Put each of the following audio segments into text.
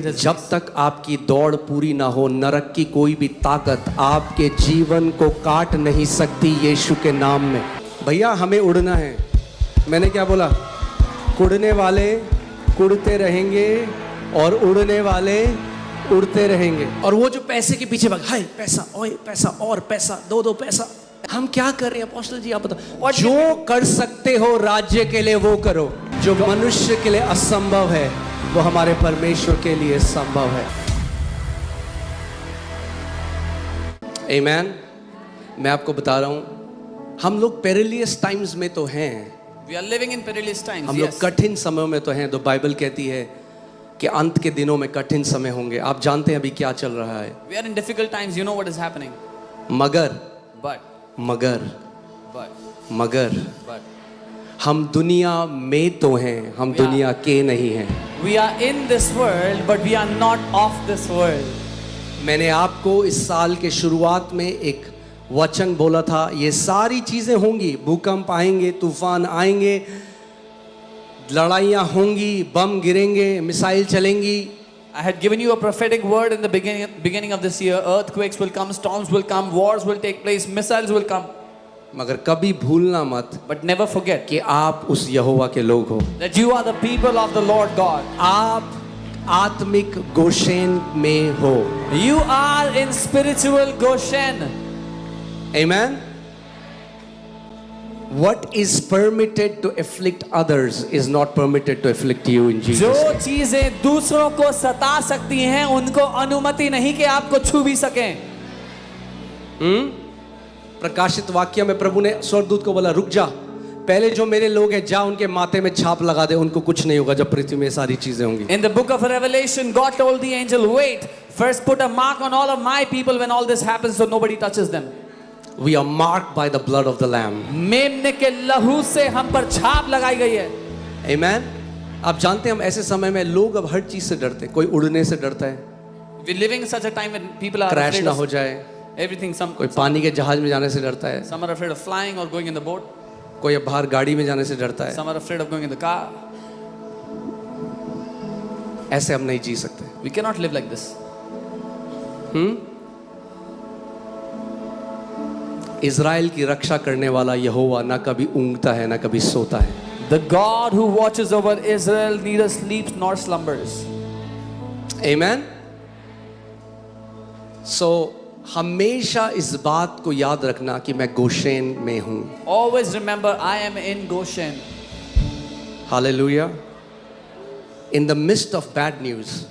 जब तक आपकी दौड़ पूरी ना हो, नरक की कोई भी ताकत आपके जीवन को काट नहीं सकती यीशु के नाम में। भैया हमें उड़ना है। मैंने क्या बोला? कुड़ने वाले कुड़ते रहेंगे और उड़ने वाले उड़ते रहेंगे। और वो जो पैसे के पीछे भाग, हाय पैसा, ओए पैसा, और पैसा, दो पैसा। हम क्या कर रहे हैं अपोस्टल जी, आप बताओ। और जो कर सकते हो राज्य के लिए वो करो, जो मनुष्य के लिए असंभव है वो हमारे परमेश्वर के लिए संभव है। आमीन। मैं आपको बता रहा हूं, हम लोग पेरिलियस टाइम्स में तो हैं। We are living in perilous times. हम लोग कठिन समय में तो हैं। तो बाइबल कहती है कि अंत के दिनों में कठिन समय होंगे। आप जानते हैं अभी क्या चल रहा है। We are in difficult times. You know what is happening. मगर हम दुनिया में तो हैं, हम दुनिया के नहीं हैं। We are in this world, but we are not of this world. मैंने आपको इस साल के शुरुआत में एक वचन बोला था, ये सारी चीजें होंगी। भूकंप आएंगे, तूफान आएंगे, लड़ाइयाँ होंगी, बम गिरेंगे, मिसाइल चलेंगी। I had given you a prophetic word in the beginning of this year. Earthquakes will come, storms will come, wars will take place, missiles will come. मगर कभी भूलना मत, but never forget कि आप उस यहोवा के लोग हो। that you are the people of the Lord God. आप आत्मिक गोशेन में हो। You are in spiritual Goshen. Amen. What is permitted to afflict others is not permitted to afflict you in Jesus. जो चीजें दूसरों को सता सकती हैं उनको अनुमति नहीं कि आपको छू भी सकें। प्रकाशित वाक्य में प्रभु ने स्वर्गदूत को बोला, रुक जा, पहले जो मेरे लोग हैं जा उनके माथे में छाप लगा दे, उनको कुछ नहीं होगा जब पृथ्वी में सारी चीजें होंगी। In the book of Revelation, God told the angel, wait, first put a mark on all of my people when all this happens so nobody touches them. We are marked by the blood of the Lamb. मेमने के लहू से हम पर छाप लगाई गई है। Amen. आप जानते हैं हम ऐसे समय में लोग अब हर चीज से डरते हैं। कोई उड़ने से डरता है, We're living in such a time when people are crash afraid ना of हो जाए। everything. कोई पानी के जहाज में जाने से डरता है, Some are afraid of flying or going in the boat. कोई बाहर गाड़ी में जाने से डरता है। Some are afraid of going in the car. ऐसे हम नहीं जी सकते। We cannot live like this. Israel की रक्षा करने वाला यहोवा ना कभी ऊँगता है ना कभी सोता है। The God who watches over Israel neither sleeps nor slumbers. Amen. So हमेशा इस बात को याद रखना कि मैं गोशेन में हूँ। Always remember, I am in Goshen. Hallelujah. In the midst of bad news,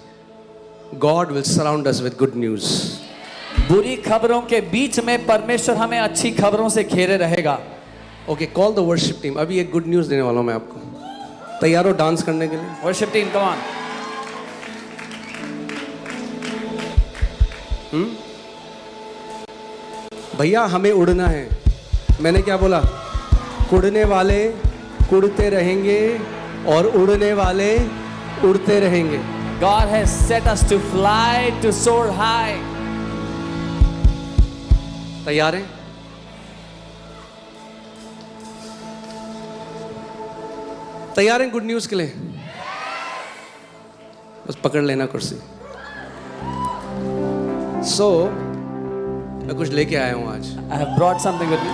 God will surround us with good news. बुरी खबरों के बीच में परमेश्वर हमें अच्छी खबरों से घेरे रहेगा। Okay, call the worship team. अभी एक good news देने वाला हूँ मैं आपको। तैयार हो डांस करने के लिए? Worship team, come on. भैया हमें उड़ना है। मैंने क्या बोला? कुड़ने वाले कुड़ते रहेंगे और उड़ने वाले उड़ते रहेंगे। God has set us to fly, to soar high. तैयार हैं? तैयार हैं गुड न्यूज के लिए? बस पकड़ लेना कुर्सी। मैं कुछ लेके आया हूं आज। I have brought something with me.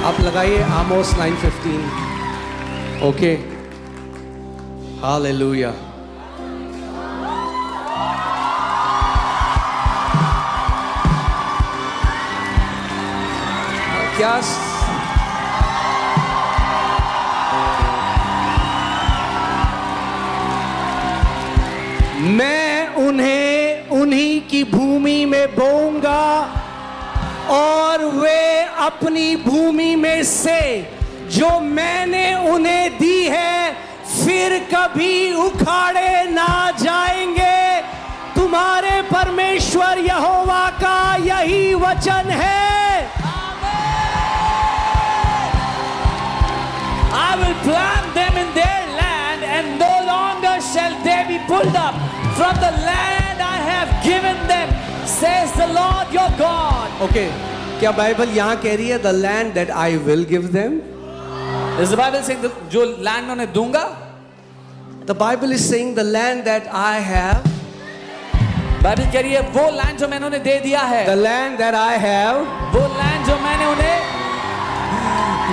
आप लगाइए आमोस 9:15। Okay, hallelujah. क्या मैं उन्हें उन्हीं की भूमि में बोऊंगा और वे अपनी भूमि में से जो मैंने उन्हें दी है फिर कभी उखाड़े ना जाएंगे। तुम्हारे परमेश्वर यहोवा का यही वचन है। I will plant them in their land and no longer pulled up from the land I have given them, says the Lord your God. Okay, क्या बाइबल यहाँ कह रही है the land that I will give them? Is the Bible saying that जो land मैं उन्हें दूंगा? The Bible is saying the land that I have, Bible कह रही है वो लैंड जो मैंने उन्हें दे दिया है, the land that I have, वो लैंड जो मैंने उन्हें,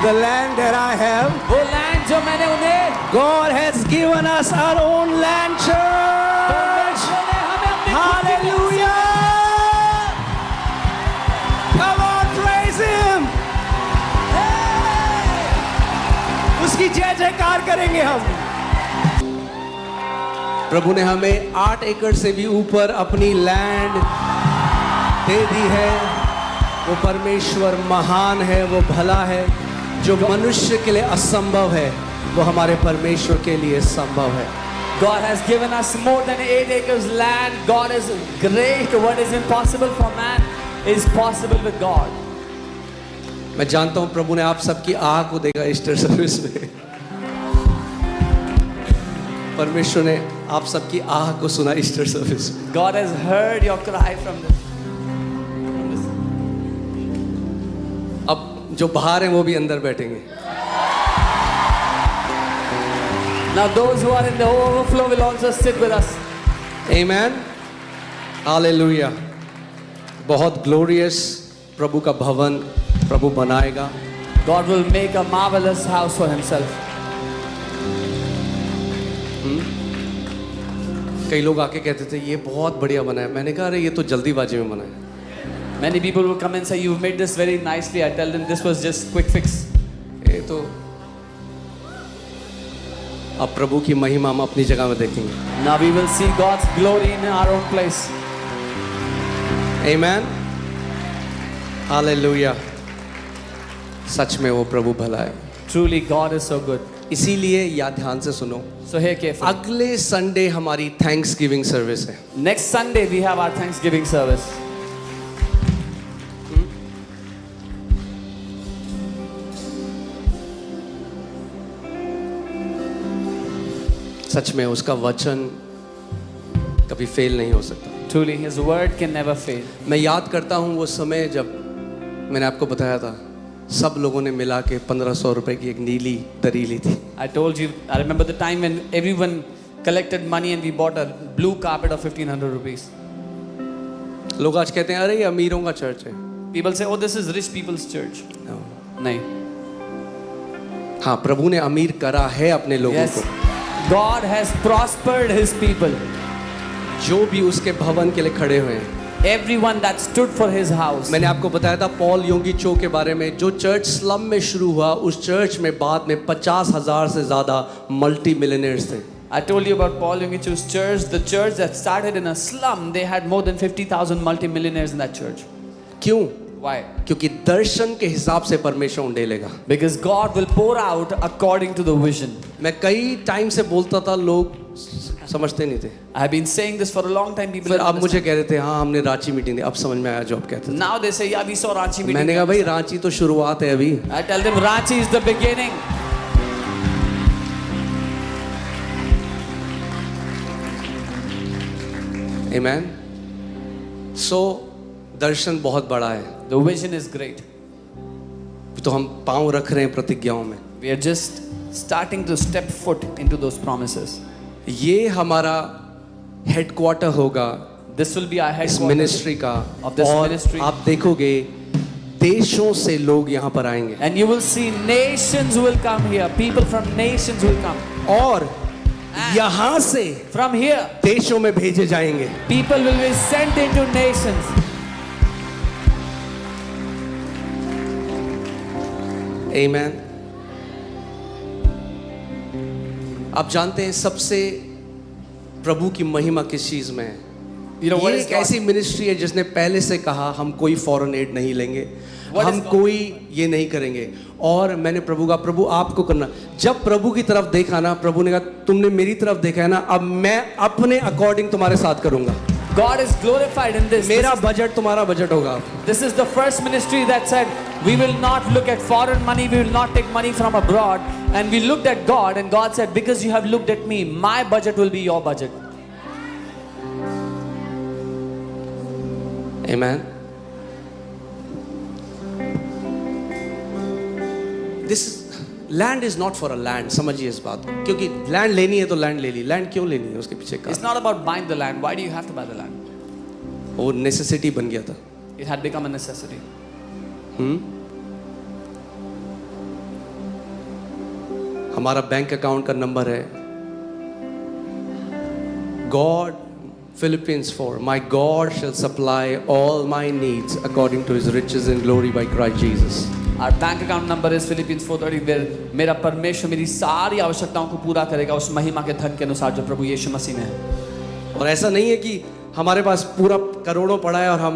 the land that I have, वो लैंड जो मैंने उन्हें, God has given us our own land, church. परमेश्वर ने हमें अपनी खुद की Hallelujah. Come on, praise Him. उसकी जय जयकार करेंगे हम। प्रभु ने हमें 8 एकड़ से भी ऊपर अपनी लैंड दे दी है। वो परमेश्वर महान है, वो भला है। जो मनुष्य के लिए असंभव है वो हमारे परमेश्वर के लिए संभव है। God has given us more than 8 acres land. God is great. What is impossible for man is possible with God. मैं जानता हूं प्रभु ने आप सबकी आह को देखा ईस्टर सर्विस में। परमेश्वर ने आप सबकी आह को सुना ईस्टर सर्विस में। God has heard your cry from this. अब जो बाहर हैं वो भी अंदर बैठेंगे। Now those who are in the overflow will also sit with us. Amen. Hallelujah. बहुत ग्लोरियस प्रभु का भवन प्रभु बनाएगा। God will make a marvelous house for himself. कई लोग आके कहते थे ये बहुत बढ़िया बना है। मैंने कहा अरे ये तो जल्दीबाजी में बना है। Many people will come and say, you've made this very nicely. I tell them this was just quick fix. ये तो अब प्रभु की महिमा हम अपनी जगह में देखेंगे। Now we will see God's glory in our own place. Amen. Hallelujah. सच में वो प्रभु भला है। Truly God is so good. इसीलिए या ध्यान से सुनो, So hear carefully. अगले संडे हमारी थैंक्स गिविंग सर्विस है। Next Sunday we have our Thanksgiving service. सच में उसका वचन कभी फेल नहीं हो सकता। Truly His word can never fail. मैं याद करता हूँ वो समय जब मैंने आपको बताया था सब लोगों ने मिला के 1500 रुपए की एक नीली दरी ली थी। I told you, I remember the time when everyone collected money and we bought a blue carpet of 1500 rupees. लोग आज कहते हैं अरे ये अमीरों का चर्च है। People say, oh, this is rich people's church. No. नहीं. हाँ, प्रभु ने अमीर करा है अपने लोगों Yes. को। God has prospered His people. जो भी उसके भवन के लिए खड़े हुए हैं। Everyone that stood for His house. मैंने आपको बताया था पॉल योंगी चो के बारे में, जो चर्च स्लम में शुरू हुआ उस चर्च में बाद में 50,000 से ज्यादा मल्टी मिलियनेयर्स थे। I told you about Paul Yungichu's church. The church that started in a slum, they had more than 50,000 multi-millionaires in that church. क्यों? Why? क्योंकि दर्शन के हिसाब से परमेश्वर उंडेलेगा। Because God will pour out according to the vision. मैं कई time से बोलता था, लोग समझते नहीं थे। I have been saying this for a long time. People फिर don't अब मुझे understand. कह रहे थे हाँ हमने रांची मीटिंग दी, अब समझ में आया जो आप कहते थे। Now they say, yeah, we saw Ranchi meeting. मैंने कहा भाई रांची तो शुरुआत है अभी। I tell them Ranchi is the beginning. Amen. So दर्शन बहुत बड़ा है। The vision is great. तो हम पांव रख रहे हैं प्रतिज्ञाओं में। We are just starting to step foot into those promises. ये हमारा हेडक्वार्टर होगा This will be our इस headquarters मिनिस्ट्री का, of this और ministry. आप देखोगे देशों से लोग यहाँ पर आएंगे And you will see nations will come here. People from nations will come. और यहाँ से From here, देशों में भेजे जाएंगे। people will be sent into nations. Amen. आप जानते हैं सबसे प्रभु की महिमा किस चीज में है? You know what ये is एक God? ऐसी मिनिस्ट्री है जिसने पहले से कहा हम कोई फॉरेन एड नहीं लेंगे, What हम is God? कोई ये नहीं करेंगे। और मैंने प्रभु का प्रभु आपको करना, जब प्रभु की तरफ देखा ना, प्रभु ने कहा तुमने मेरी तरफ देखा है ना, अब मैं अपने अकॉर्डिंग तुम्हारे साथ करूंगा। God is glorified in this. मेरा बजट तुम्हारा बजट होगा। This is the first ministry that said, we will not look at foreign money, we will not take money from abroad. And we looked at God, and God said, because you have looked at me, my budget will be your budget. Amen. This land is not for a land. समझिए इस बात को, क्योंकि land लेनी है तो land ले ली. Land क्यों लेनी है, उसके पीछे It's का not about buying the land. Why do you have to buy the land? वो नेसेसिटी बन गया था. It had become a necessity. हमारा बैंक अकाउंट का नंबर है God, Philippians 4, my God shall supply all my needs according to his riches and glory by Christ Jesus. Our bank account number is Philippians 4:30, where मेरा परमेश्वर मेरी सारी आवश्यकताओं को पूरा करेगा उस महिमा के धन के अनुसार जो प्रभु यीशु मसीह में है. और ऐसा नहीं है कि हमारे पास पूरा करोड़ों पड़ा है और हम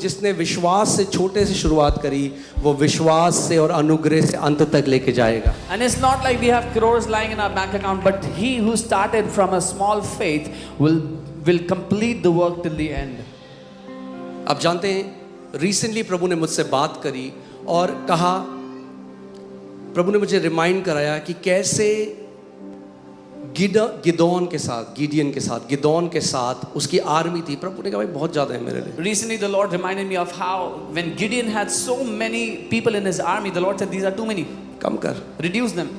जिसने विश्वास से छोटे से शुरुआत करी वो विश्वास से और अनुग्रह से अंत तक लेके जाएगा. And it's not like we have crores lying in our bank account, but he who started from a small faith will complete the work till the end. आप जानते हैं रिसेंटली प्रभु ने मुझसे बात करी और कहा, प्रभु ने मुझे रिमाइंड कराया कि कैसे गिदोन के साथ उसकी आर्मी थी. प्रभु ने कहा भाई बहुत ज्यादा है मेरे लिए. Recently the Lord reminded me of how when Gideon had so many people in his army, the Lord said these are too many. कम कर, Reduce them.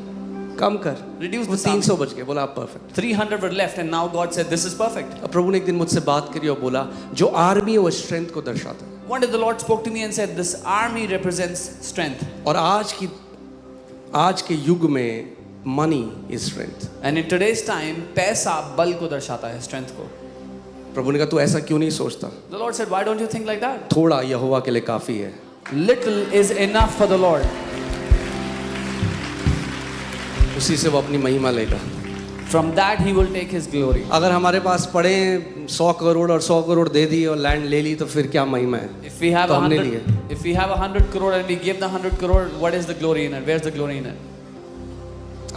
कम कर. Reduce वो the army. 300 बच गए. बोला आप perfect. 300 were left and now God said this is perfect. अब प्रभु ने एक दिन मुझसे बात करी और बोला जो आर्मी है वो स्ट्रेंथ को दर्शाता है. One day the Lord spoke to me and said this army represents strength. और आज के युग में money is strength. And in today's time पैसा बल को दर्शाता है, strength को. प्रभु ने कहा तू ऐसा क्यों नहीं सोचता, The Lord said why don't you think like that? थोड़ा यहोवा के लिए काफी है. Little is enough for the Lord. उसी से वो अपनी महिमा लेगा. From that he will take his glory. अगर हमारे पास पड़े 100 करोड़ और 100 करोड़ दे दिए और लैंड ले ली तो फिर क्या महिमा है. If we have तो हमने लिए. if we have 100 crore and we give the 100 crore, what is the glory in it? Where's the glory in it?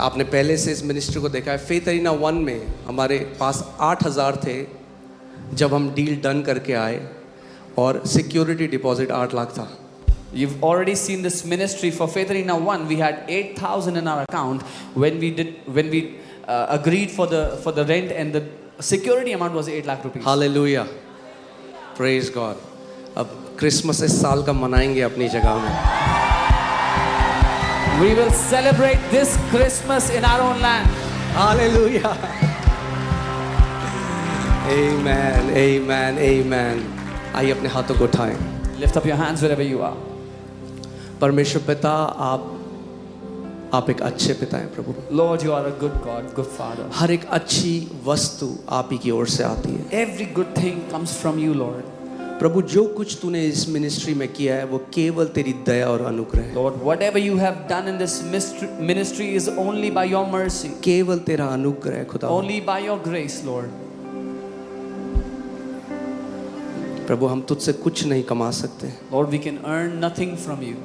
आपने पहले से इस मिनिस्ट्री को देखा है. फेथ अरीना 1 में हमारे पास 8,000 थे जब हम डील डन करके आए और सिक्योरिटी डिपॉजिट 8 लाख था. You've already seen this ministry. For Faith Arena 1 we had 8,000 in our account when we agreed for the rent, and the security amount was 8 lakh rupees. Hallelujah, praise God. अब Christmas इस साल का मनाएंगे अपनी जगह में. We will celebrate this Christmas in our own land. Hallelujah. Amen, amen, amen. आइए अपने हाथों को उठाएं. Lift up your hands wherever you are. परमेश्वर पिता, आप एक अच्छे पिता हैं प्रभु. Lord, you are a good God, good Father. हर एक अच्छी वस्तु आप ही की ओर से आती है. Every good thing comes from you, Lord. प्रभु जो कुछ तूने इस मिनिस्ट्री में किया है वो केवल तेरी दया और अनुग्रह है. Lord, whatever you have done in this ministry is only by your mercy. केवल तेरा अनुग्रह है खुदा. Only by your grace, Lord. प्रभु हम तुझसे कुछ नहीं कमा सकते. Lord, we can earn nothing from you.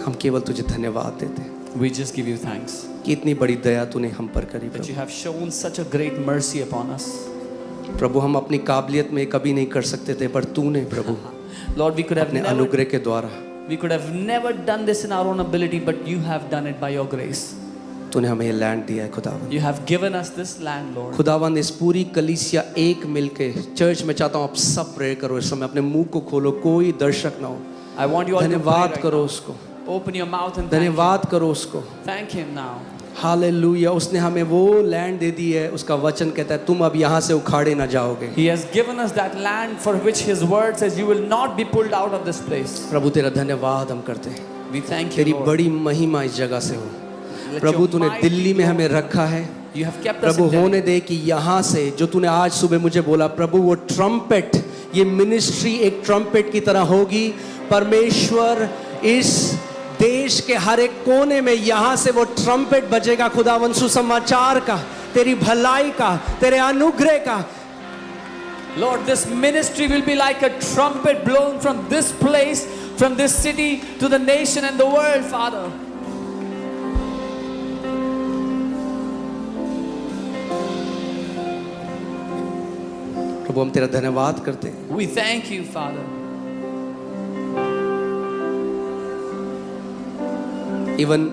हम केवल तुझे धन्यवाद देते हैं We just give you thanks कि इतनी बड़ी दया तूने हम पर करी. that you Prabhu have shown such a great mercy upon us. प्रभु हम अपनी काबिलियत में कभी नहीं कर सकते थे पर तूने प्रभु Lord, we could have अपने never अनुग्रह के द्वारा done this in our own ability, but you have done it by your grace. तूने हमें ये लैंड दिया है खुदावन. You have given us this land, Lord. खुदावन इस पूरी कलीसिया एक मिलके चर्च में चाहता हूँ आप सब प्रे करो. इस समय अपने मुंह को खोलो, कोई दर्शक ना हो. I want you all to pray धन्यवाद right करो now. उसको. Open your mouth and thank धन्यवाद करो उसको. him. Thank him now. Hallelujah. उसने हमें वो लैंड दे दी है. उसका वचन कहता है तुम अब यहाँ से उखाड़े ना जाओगे. He has given us that land for which his word says you will not be pulled out of this place. प्रभु तेरा धन्यवाद हम करते हैं. We thank you, तेरी Lord. बड़ी महिमा इस जगह से हो. Let प्रभु your तूने might दिल्ली be में known. हमें रखा है. You have kept us Prabhu in Delhi. होने दे कि यहाँ से जो तूने आज सुबह मुझे बोला प्रभु वो ट्रम्पेट, ये मिनिस्ट्री एक ट्रम्पेट की तरह होगी. परमेश्वर इस देश के हर एक कोने में यहाँ से वो ट्रम्पेट बजेगा खुदावन सुसमाचार का, तेरी भलाई का, तेरे अनुग्रह का. Lord, this ministry will be like a trumpet blown from this place, from this city to the nation and the world, Father. प्रभु हम तेरा धन्यवाद करते हैं. We thank you, Father. Even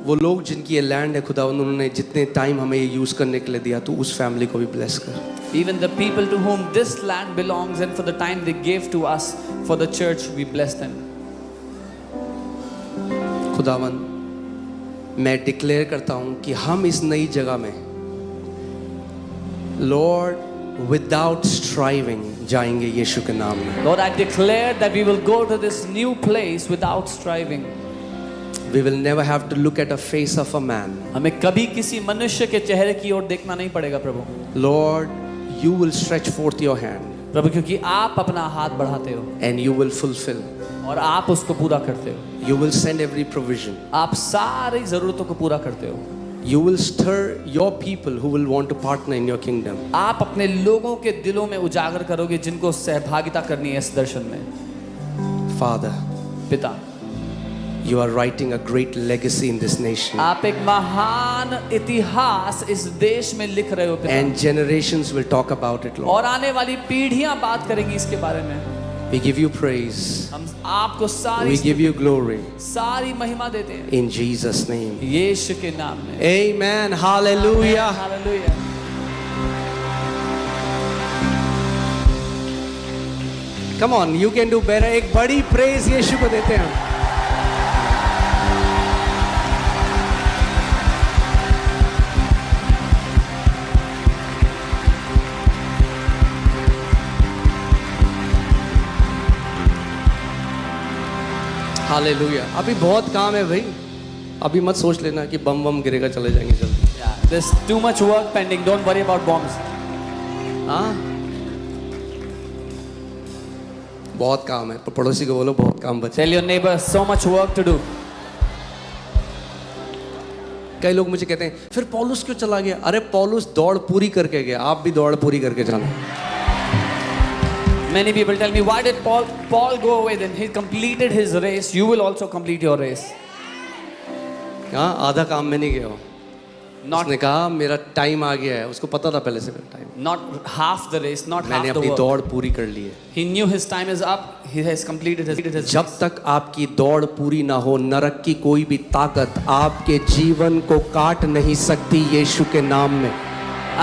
वो लोग जिनकी ये लैंड है खुदा, उन्होंने जितने टाइम हमें ये यूज़ करने के लिए दिया, तो उस फैमिली को भी ब्लेस कर. Even the people to whom this land belongs and for the time they gave to us for the church, we bless them. खुदावन, मैं डिक्लेयर करता हूँ कि हम इस नई जगह में लॉर्ड विदाउट स्ट्राइविंग जाएंगे यीशु के नाम में. Lord, I declare that we will go to this new place without striving. We will never have to look at a face of a man. हमें कभी किसी मनुष्य के चेहरे की ओर देखना नहीं पड़ेगा प्रभु. Lord, you will stretch forth your hand प्रभु, क्योंकि आप अपना हाथ बढ़ाते हो and you will fulfill. और आप उसको पूरा करते हो. You will send every provision. आप सारी जरूरतों को पूरा करते हो. You will stir your people who will want to partner in your kingdom. आप अपने लोगों के दिलों में उजागर करोगे जिनको सहभागिता करनी है इस दर्शन में. Father, पिता, you are writing a great legacy in this nation. आप एक महान इतिहास इस देश में लिख रहे हो पिता. And generations will talk about it, Lord. और आने वाली पीढ़ियां बात करेंगी इसके बारे में. We give you praise. हम आपको We give you glory. सारी महिमा देते हैं In Jesus' name. यीशु के नाम में. Amen. Hallelujah. Hallelujah. Come on, you can do better. एक बड़ी praise यीशु को देते हैं. हालेलुया. अभी बहुत काम है भाई. अभी मत सोच लेना कि बम बम गिरेगा चले जाएंगे जल्दी. Yeah, there's too much work pending. Don't worry about bombs. हाँ, बहुत काम है. पड़ोसी को बोलो बहुत काम बचा. Tell your neighbor, so much work to do. कई लोग मुझे कहते हैं फिर पौलुस क्यों चला गया? अरे पौलुस दौड़ पूरी करके गया, आप भी दौड़ पूरी करके जाना. Many people tell me, why did Paul go away? Then he completed his race. You will also complete your race. हाँ, आधा काम में नहीं गया हो. Not उसने कहा मेरा टाइम आ गया है. उसको पता था पहले से मेरा time. not half the race, not मैंने half the अपनी work. दौड़ पूरी कर ली है. He knew his time is up. He has completed his जब race. तक आपकी दौड़ पूरी ना हो, नरक की कोई भी ताकत आपके जीवन को काट नहीं सकती यीशु के नाम में.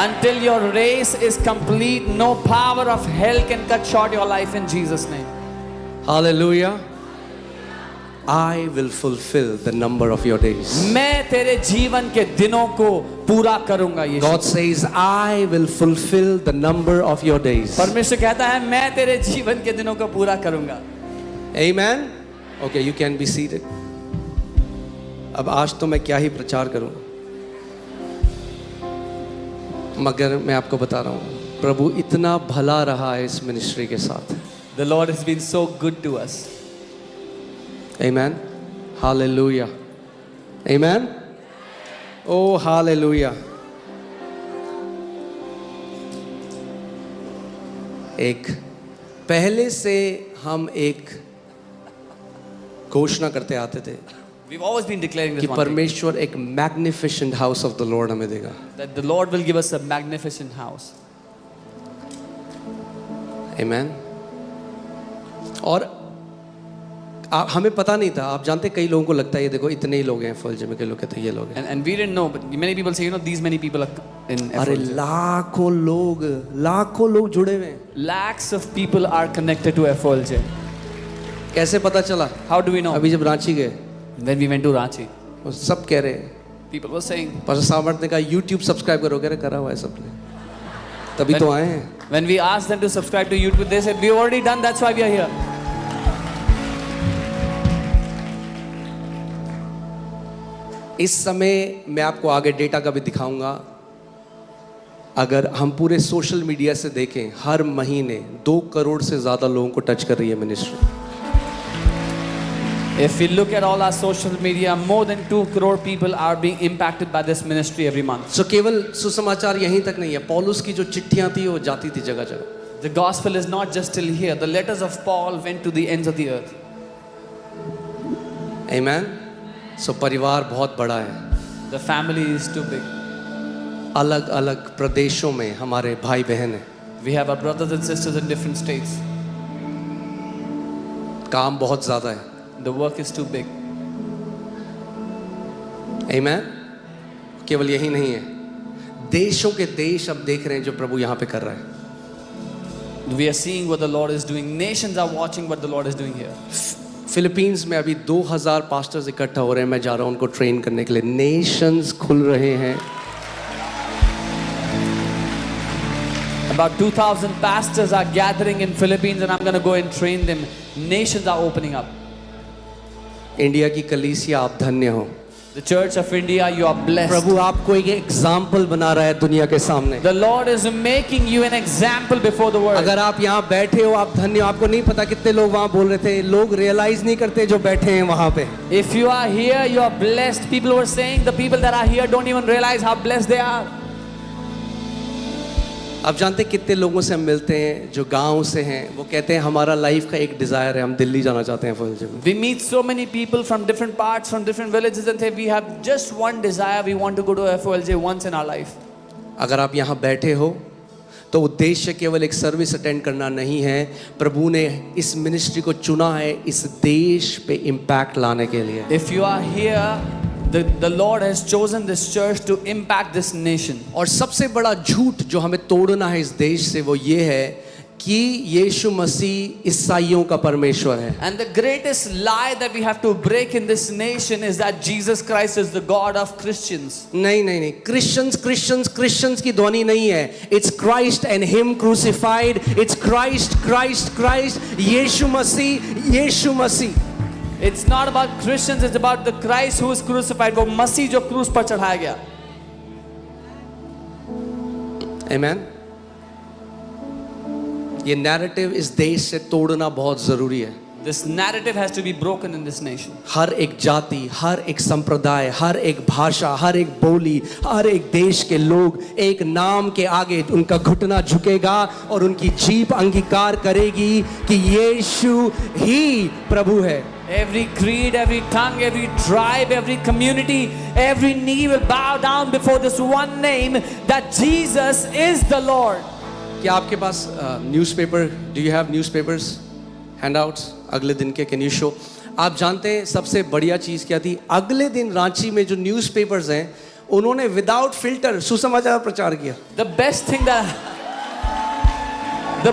Until your race is complete, no power of hell can cut short your life in Jesus' name. Hallelujah. I will fulfill the number of your days. मैं तेरे जीवन के दिनों को पूरा करूंगा यीशु. God says, I will fulfill the number of your days. परमेश्वर कहता है मैं तेरे जीवन के दिनों को पूरा करूंगा. Amen. Okay, you can be seated. अब आज तो मैं क्या ही प्रचार करूं, मगर मैं आपको बता रहा हूं प्रभु इतना भला रहा है इस मिनिस्ट्री के साथ. The Lord has been so good to us. Amen. Hallelujah. Amen. Oh, hallelujah. एक पहले से हम एक घोषणा करते आते थे We've always been declaring this कि one thing, परमेश्वर एक magnificent house of the Lord हमें देगा. that the Lord will give us a magnificent house. Amen. और हमें पता नहीं था. आप जानते कई लोगों को लगता है ये देखो इतने ही लोग हैं फौज में, कई लोग कहते हैं ये लोग हैं. And we didn't know, but many people say, you know, these many people are in अरे FOLJ. लाखों लोग जुड़े हुए हैं. Lakhs of people are connected to FOLJ. कैसे पता चला? How do we know? अभी जब रांची गए When we went to Ranchi, वो सब कह रहे हैं. people were saying, पास्टर सामर्थ ने कहा YouTube सब्सक्राइब करो. कह रहे करा हुआ है सबने, तभी तो आए हैं. when we asked them to subscribe to YouTube, they said, we've already done, that's why we are here. इस समय मैं आपको आगे डेटा का भी दिखाऊंगा. अगर हम पूरे सोशल मीडिया से देखें, हर महीने 2 करोड़ से ज़्यादा लोगों को टच कर रही है ministry. If we look at all our social media, more than 2 crore people are being impacted by this ministry every month. सो केवल सुसमाचार यहीं तक नहीं है. पौलुस की जो चिट्ठियां थी वो जाती थी जगह जगह. The gospel is not just till here. The letters of Paul went to the ends of the earth. Amen. सो परिवार बहुत बड़ा है. The family is too big. अलग अलग प्रदेशों में हमारे भाई बहन हैं. We have our brothers and sisters in different states. काम बहुत ज़्यादा है. The work is too big. आमीन। केवल यही नहीं है, देशों के देश अब देख रहे हैं जो प्रभु यहाँ पे कर रहा है। We are seeing what the Lord is doing. Nations are watching what the Lord is doing here. Philippines में अभी 2000 पास्टर्स इकट्ठा हो रहे हैं, मैं जा रहा हूँ उनको ट्रेन करने के लिए। नेशंस खुल रहे हैं। About 2,000 pastors are gathering in Philippines and I'm going to go and train them. Nations are opening up. India की कलीसिया, आप धन्य हो। The Church of India, you are blessed. प्रभु आपको एक एग्जाम्पल बना रहा है दुनिया के सामने। The Lord is making you an example before the world. अगर आप यहाँ बैठे हो, आप धन्य हो। आपको नहीं पता कितने लोग वहाँ बोल रहे थे, लोग रियलाइज नहीं करते जो बैठे हैं वहाँ पे। If you are here, you are blessed. People were saying the people that are here don't even realize how blessed they are. आप जानते हैं कितने लोगों से हम मिलते हैं जो गांव से हैं, वो कहते हैं हमारा लाइफ का एक डिजायर है, हम दिल्ली जाना चाहते हैं फौज में। We meet so many people from different parts, from different villages and say we have just one desire, we want to go to FOLJ once in our life. अगर आप यहाँ बैठे हो तो उद्देश्य केवल एक सर्विस अटेंड करना नहीं है, प्रभु ने इस मिनिस्ट्री को चुना है इस देश पे इम्पैक्ट लाने के लिए। If you are here, the Lord has chosen this church to impact this nation. और सबसे बड़ा झूठ जो हमें तोड़ना है इस देश से वो ये है कि यीशु मसीह ईसाइयों का परमेश्वर है। And the greatest lie that we have to break in this nation is that Jesus Christ is the God of Christians. नहीं नहीं नहीं, क्रिश्चियंस की ध्वनि नहीं है। It's Christ and him crucified. It's Christ यीशु मसीह। It's not about Christians, it's about the Christ who is crucified. वो मसीह जो क्रूस पर चढ़ाया गया। आमीन। ये नैरेटिव इस देश से तोड़ना बहुत जरूरी है। This narrative has to be broken in this nation. हर एक जाति, हर एक संप्रदाय, हर एक भाषा, हर एक बोली, हर एक देश के लोग एक नाम के आगे उनका घुटना झुकेगा और उनकी जीभ अंगीकार करेगी कि यीशु ही प्रभु है। Every creed, every tongue, every tribe, every community, every knee will bow down before this one name that Jesus is the Lord. क्या आपके पास newspaper, do you have newspapers, handouts अगले दिन के, कैन यू शो? आप जानते हैं सबसे बढ़िया चीज़ क्या थी? अगले दिन रांची में जो न्यूज़पेपर्स हैं उन्होंने विदाउट फिल्टर सुसमाचार प्रचार किया। The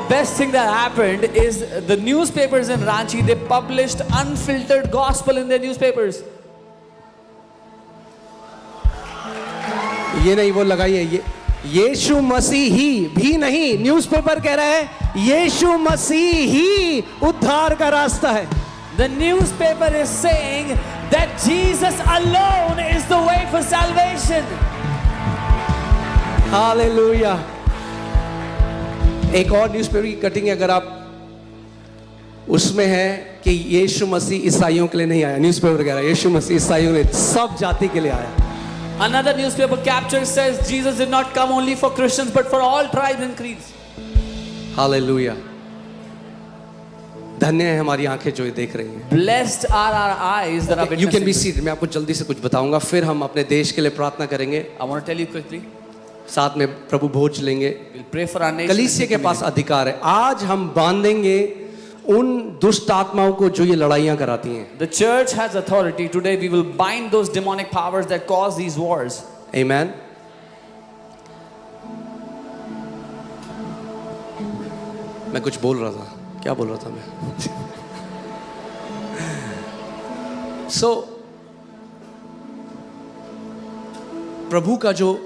best thing that happened is the newspapers in Ranchi, they published unfiltered gospel in their newspapers. ये नहीं, वो लगाइए, ये यीशु मसीह ही भी नहीं, न्यूज़पेपर कह रहा है यीशु मसीह ही उद्धार का रास्ता है। The newspaper is saying that Jesus alone is the way for salvation. Hallelujah. एक और न्यूज़पेपर की कटिंग अगर आप उसमें है कि यीशु मसीह ईसाइयों के लिए नहीं आया, न्यूज़पेपर कह रहा है यीशु मसीह ईसाइयों के लिए, सब जाति के लिए आया। Another newspaper capture says Jesus did not come only for Christians but for all tribes and creeds. Hallelujah. धन्य है हमारी आंखें जो ये देख रही हैं। Blessed are our eyes that are witnessing. You can be seated। मैं आपको जल्दी से कुछ बताऊंगा, फिर हम अपने देश के लिए प्रार्थना करेंगे। I want to tell you quickly. साथ में प्रभु भोज लेंगे। We'll pray for our nation. कलीसिया के पास अधिकार है। आज हम बांधेंगे उन दुष्ट आत्माओं को जो ये लड़ाइयां कराती हैं। The church has authority. Today we will bind those demonic powers that cause these wars. Amen. मैं कुछ बोल रहा था, क्या बोल रहा था मैं? प्रभु का जो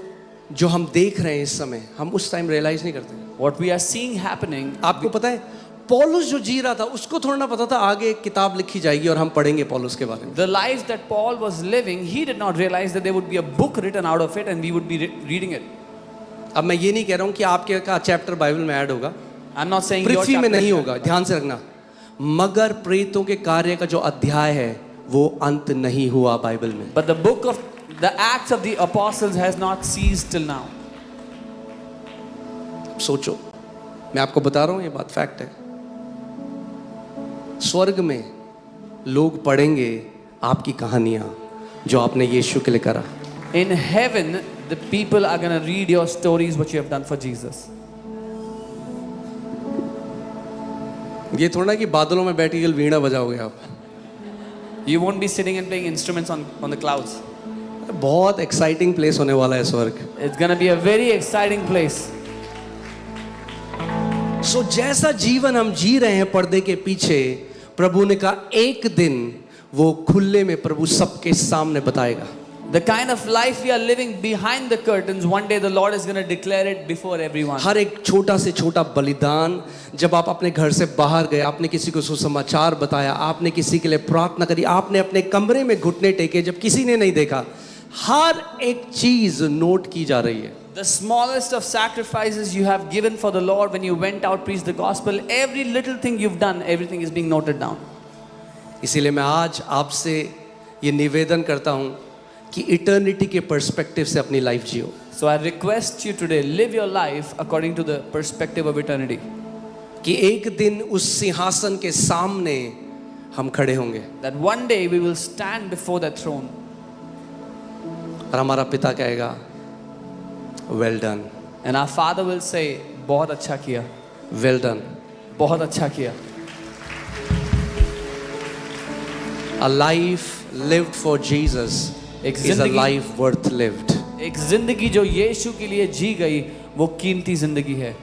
हम देख रहे हैं इस समय, हम उस टाइम रियलाइज नहीं करते। What we are seeing happening. आपको पता है पौलुस जो जी रहा था उसको थोड़ा ना पता था आगे एक किताब लिखी जाएगी और हम पढ़ेंगे पौलुस के बारे में। The life that Paul was living, he did not realize that there would be a book written out of it and we would be reading it. अब मैं ये नहीं कह रहा हूँ कि आपके का चैप्टर बाइबल में ऐड होगा, I'm not saying पृथ्वी में नहीं होगा, ध्यान से रखना, मगर प्रेतों के कार्य का जो अध्याय है वो अंत नहीं हुआ बाइबल में। But the book of the Acts of the Apostles has not ceased till now. सोचो, मैं आपको बता रहा हूँ, ये बात फैक्ट है। स्वर्ग में लोग पढ़ेंगे आपकी कहानियां जो आपने यीशु के लिए करा। In heaven, the people are going to read your stories, what you have done for Jesus. ये थोड़ा कि बादलों में बैठ के वीणा बजाओगे आप। You won't be sitting and playing instruments on the clouds. बहुत एक्साइटिंग प्लेस होने वाला है स्वर्ग. It's gonna be a very exciting place. सो जैसा जीवन हम जी रहे हैं पर्दे के पीछे, प्रभु ने कहा एक दिन वो खुले में प्रभु सबके सामने बताएगा. The kind of life we are living behind the curtains, one day the Lord is going to declare it before everyone. हर एक छोटा से छोटा बलिदान, जब आप अपने घर से बाहर गए, आपने किसी को सुसमाचार बताया, आपने किसी के लिए प्रार्थना करी, आपने अपने कमरे में घुटने टेके जब किसी ने नहीं देखा, हर एक चीज नोट की जा रही है. The smallest of sacrifices you have given for the Lord when you went out preached the gospel, every little thing you've done, everything is being noted down. इसीलिए मैं आज आपसे ये निवेदन करता हूं कि इटर्निटी के पर्सपेक्टिव से अपनी life Jio. So I request you today, live your life according to the perspective of eternity. कि एक दिन उस सिंहासन के सामने हम खड़े होंगे That one day we will stand before that throne. और हमारा पिता कहेगा well done, And our Father will say, बहुत अच्छा किया, वेल डन. बहुत अच्छा किया. A life lived for Jesus एक is a जिंदगी- life worth lived. एक जिंदगी जो यीशु के लिए जी गई, वो कीमती जिंदगी है.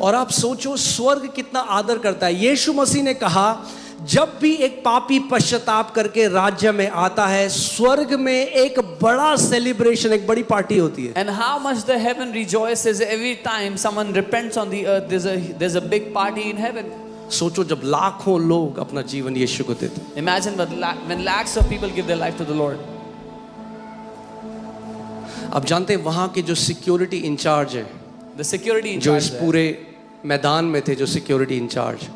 और आप सोचो स्वर्ग कितना आदर करता है. यीशु मसीह ने कहा जब भी एक पापी पश्चाताप करके राज्य में आता है, स्वर्ग में एक बड़ा सेलिब्रेशन, एक बड़ी पार्टी होती है. And how much the heaven rejoices every time someone repents on the earth. There's a big party in heaven. सोचो जब लाखों लोग अपना जीवन यीशु को देते. Imagine when lakhs of people give their life to the Lord. अब जानते हैं वहां के जो सिक्योरिटी इंचार्ज है, The security in जो charge इस there. पूरे मैदान में थे, जो सिक्योरिटी इंचार्ज,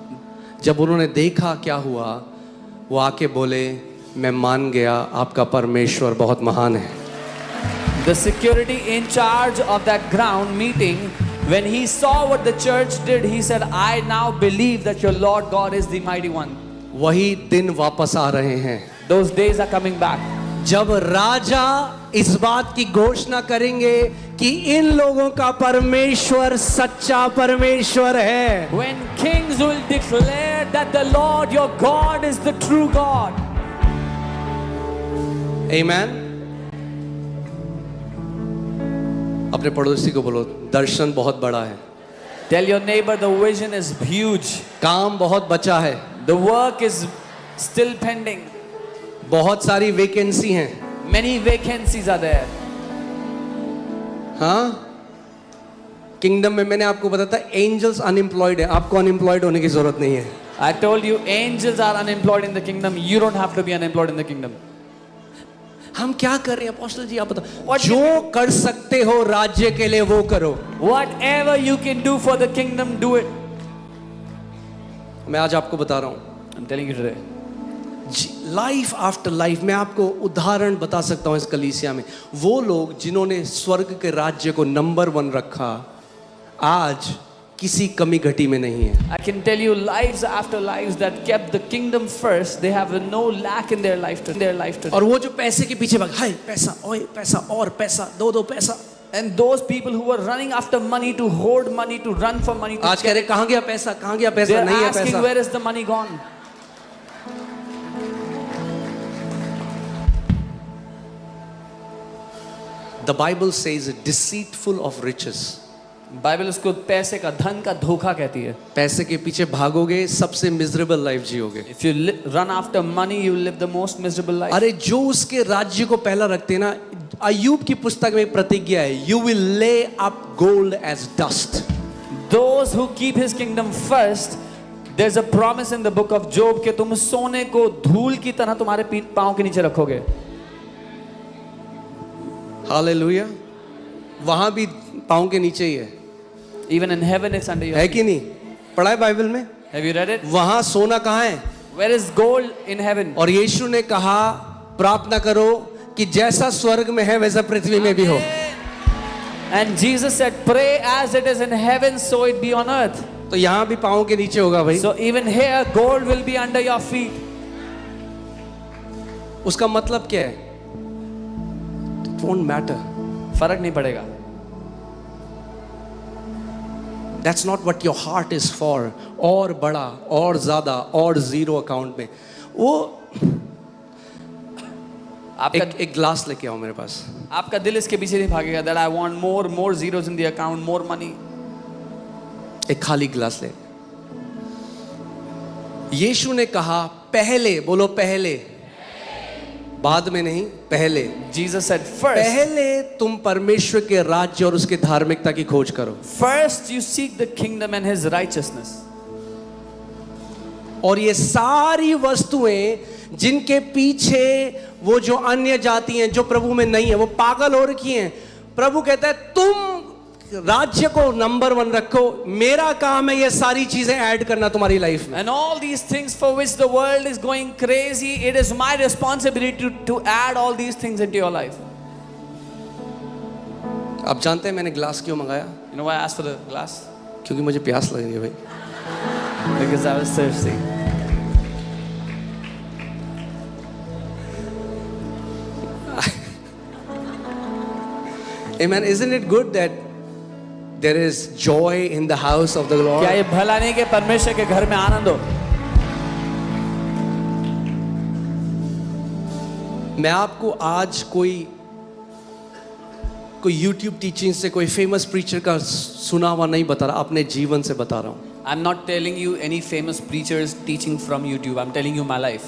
जब उन्होंने देखा क्या हुआ, वो आके बोले मैं मान गया आपका परमेश्वर बहुत महान है. The security in charge of that ground meeting, when he saw what the church did, he said, I now believe that your Lord God is the mighty one. वही दिन वापस आ रहे हैं Those days are coming back. जब राजा इस बात की घोषणा करेंगे कि इन लोगों का परमेश्वर सच्चा परमेश्वर है. When kings will declare that the Lord your God is the true God. आमेन. अपने पड़ोसी को बोलो दर्शन बहुत बड़ा है, Tell your neighbor the vision is huge. काम बहुत बचा है, The work is still pending. बहुत सारी वैकेंसी हैं. Many vacancies are there. हाँ, किंगडम में मैंने आपको बताया था एंजल्स अनएम्प्लॉयड है, आपको अनएम्प्लॉयड होने की जरूरत नहीं है. I told you angels are unemployed in the kingdom. You don't have to be unemployed in the kingdom. हम क्या कर रहे हैं अपोस्टल जी, आप बताओ. जो कर सकते हो राज्य के लिए वो करो. Whatever you can do for the kingdom, do it. मैं आज आपको बता रहा हूँ I'm telling you today. Life after life. मैं आपको उदाहरण बता सकता हूँ इस कलीसिया में. वो लोग जिन्होंने स्वर्ग के राज्य को नंबर 1 रखा, आज किसी कमी घटी में नहीं है. I can tell you lives after lives that kept the kingdom first. They have no lack in their life today. और वो जो पैसे के पीछे भाग, हाय पैसा, ओए पैसा, और पैसा, दो पैसा. And those people who were running after money, to hoard money, to run for money, आज कह रहे कहाँ गया पैसा, कहाँ गया पैसा, they're नहीं है asking पैसा. where is the money gone? The Bible says deceitful of riches. Bible उसको पैसे का, धन का धोखा कहती है. पैसे के पीछे भागोगे सबसे मिजरेबल लाइफ जियोगे. If you run after money, you will live the most miserable life. अरे जो उसके राज्य को पहला रखते हैं ना, अय्यूब की पुस्तक में एक प्रतिज्ञा है, you will lay up gold as dust. Those who keep his kingdom first, there's a promise in the book of Job कि तुम सोने को धूल की तरह तुम्हारे पांव के नीचे रखोगे. हालेलुया. वहां भी पांव के नीचे ही है. Even in heaven it's under your है feet. कि नहीं? पढ़ा है बाइबल में? Have you read it? वहां सोना कहाँ है? Where is gold in heaven? और यीशु ने कहा प्रार्थना करो कि जैसा स्वर्ग में है वैसा पृथ्वी में भी हो. And Jesus said, pray as it is in heaven, so it be on earth. तो यहाँ भी पांव के नीचे होगा भाई. So even here, gold will be under your feet. उसका मतलब क्या है? It won't matter. फर्क नहीं पड़ेगा. That's not what your heart is for. और बड़ा, और ज्यादा, और जीरो अकाउंट में. वो आपका एक ग्लास लेके आओ मेरे पास. आपका दिल इसके पीछे नहीं भागेगा that I want more zeros in the account, more money. एक खाली गिलास ले. यीशु ने कहा पहले, बोलो पहले, बाद में नहीं, पहले. Jesus said first. पहले तुम परमेश्वर के राज्य और उसके धार्मिकता की खोज करो. First you seek the kingdom and his righteousness. और ये सारी वस्तुएं जिनके पीछे वो जो अन्य जाति हैं, जो प्रभु में नहीं है, वो पागल हो रखी हैं. प्रभु कहता है तुम राज्य को नंबर 1 रखो, मेरा काम है ये सारी चीजें ऐड करना तुम्हारी लाइफ में. And all these things for which the world is going crazy, it is my responsibility to add all these things into your life. आप जानते हैं मैंने ग्लास क्यों मंगाया? You know why I asked for the glass? क्योंकि मुझे प्यास लग रही है भाई. Because I was thirsty. Amen. Isn't it good that there is joy in the house of the Lord? क्या ये भला नहीं कि परमेश्वर के घर में आनंद हो? मैं आपको आज कोई YouTube टीचिंग से, कोई फेमस प्रीचर का सुना हुआ नहीं बता रहा, अपने जीवन से बता रहा हूँ. I'm not telling you any famous preachers teaching from YouTube. I'm telling you my life.